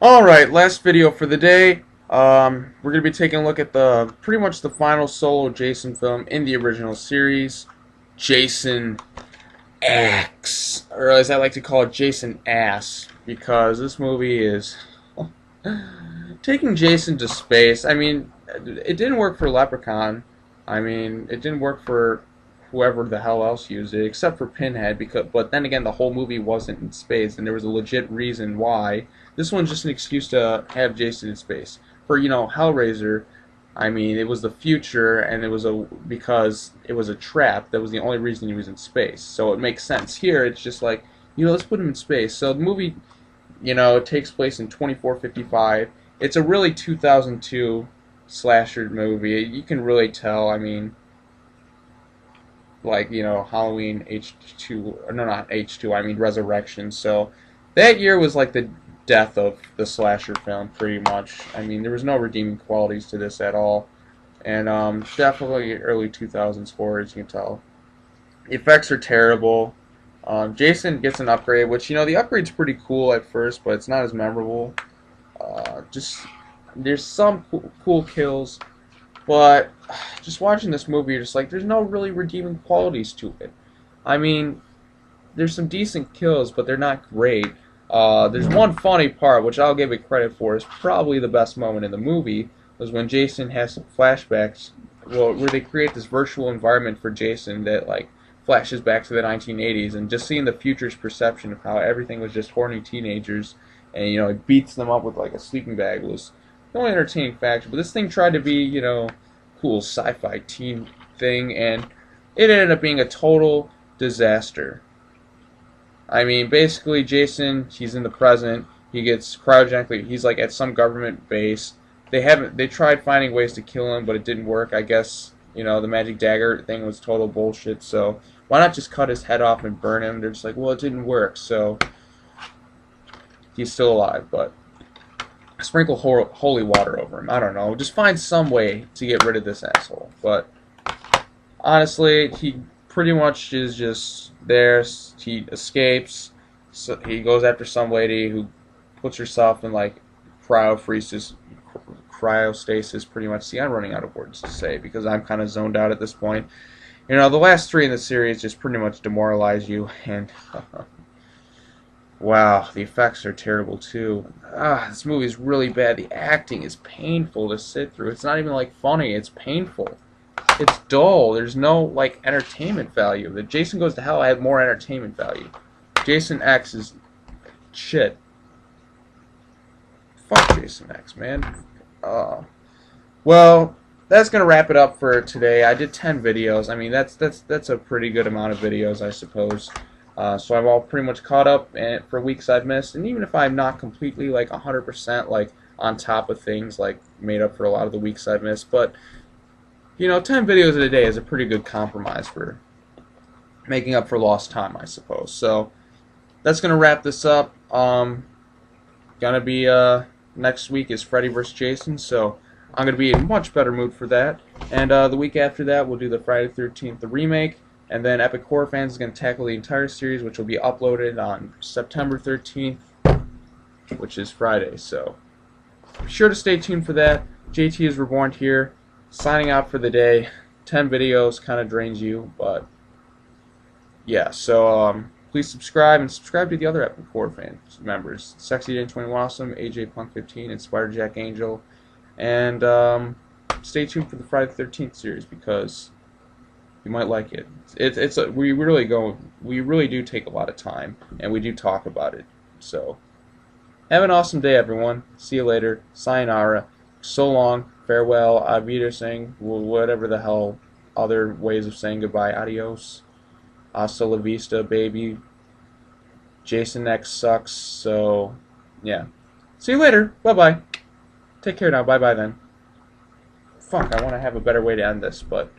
Alright, last video for the day. We're going to be taking a look at pretty much the final solo Jason film in the original series, Jason X, or as I like to call it, Jason Ass, because this movie is taking Jason to space. I mean, it didn't work for Leprechaun. I mean, it didn't work for whoever the hell else used it, except for Pinhead, but then again, the whole movie wasn't in space, and there was a legit reason why. This one's just an excuse to have Jason in space. For, Hellraiser, I mean, it was the future, and because it was a trap. That was the only reason he was in space. So it makes sense. Here, it's just like, let's put him in space. So the movie, it takes place in 2455. It's a really 2002 slasher movie. You can really tell, I mean, like, Halloween H2, or no, not H2, I mean Resurrection. So that year was like the death of the slasher film, pretty much. I mean, there was no redeeming qualities to this at all. And definitely early 2000s horror, as you can tell. The effects are terrible. Jason gets an upgrade, which, the upgrade's pretty cool at first, but it's not as memorable. There's some cool kills, but just watching this movie, you're just like, there's no really redeeming qualities to it. I mean, there's some decent kills, but they're not great. There's one funny part, which I'll give it credit for, is probably the best moment in the movie, was when Jason has some flashbacks, where they create this virtual environment for Jason that, like, flashes back to the 1980s, and just seeing the future's perception of how everything was just horny teenagers, and, it beats them up with, like, a sleeping bag, was the only entertaining factor. But this thing tried to be, cool sci-fi teen thing, and it ended up being a total disaster. I mean, basically, Jason, he's in the present. He gets cryogenically. He's like at some government base. They tried finding ways to kill him, but it didn't work. I guess, the magic dagger thing was total bullshit. So why not just cut his head off and burn him? They're just like, well, it didn't work. So he's still alive, but sprinkle holy water over him. I don't know. Just find some way to get rid of this asshole. But honestly, he pretty much is just there. He escapes. So he goes after some lady who puts herself in like cryostasis, pretty much. See, I'm running out of words to say because I'm kind of zoned out at this point. The last three in the series just pretty much demoralize you, and wow, the effects are terrible too. This movie is really bad. The acting is painful to sit through. It's not even like funny. It's painful. It's dull. There's no, like, entertainment value. The Jason Goes to Hell had more entertainment value. Jason X is shit. Fuck Jason X, man. Well, that's gonna wrap it up for today. I did 10 videos. I mean, that's a pretty good amount of videos, I suppose. So I'm all pretty much caught up for weeks I've missed. And even if I'm not completely, like, 100%, like, on top of things, like, made up for a lot of the weeks I've missed, but 10 videos a day is a pretty good compromise for making up for lost time, I suppose. So that's gonna wrap this up. Gonna be next week is Freddy vs. Jason, so I'm gonna be in a much better mood for that. And the week after that, we'll do the Friday the 13th, the remake, and then Epichorrorfans is gonna tackle the entire series, which will be uploaded on September 13th, which is Friday. So be sure to stay tuned for that. JTISREBORN here, signing out for the day. 10 videos kind of drains you, but yeah. So please subscribe, and subscribe to the other Epichorrorfans members: Sexy Jane 21 Awesome, AJ Punk 15, and Spider Jack Angel. And stay tuned for the Friday the 13th series because you might like it. We really do take a lot of time, and we do talk about it. So have an awesome day, everyone. See you later. Sayonara. So long. Farewell. Auf Wiedersehen. Whatever the hell other ways of saying goodbye. Adios. Hasta la vista, baby. Jason X sucks. So yeah. See you later. Bye bye. Take care now. Bye bye then. Fuck, I want to have a better way to end this, but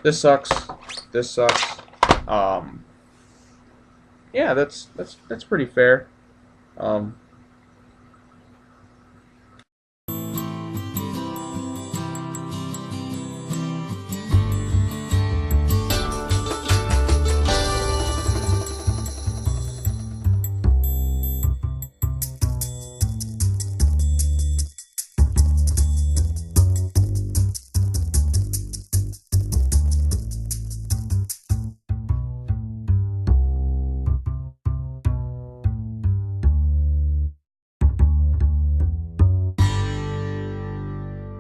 this sucks. This sucks. Yeah, that's pretty fair.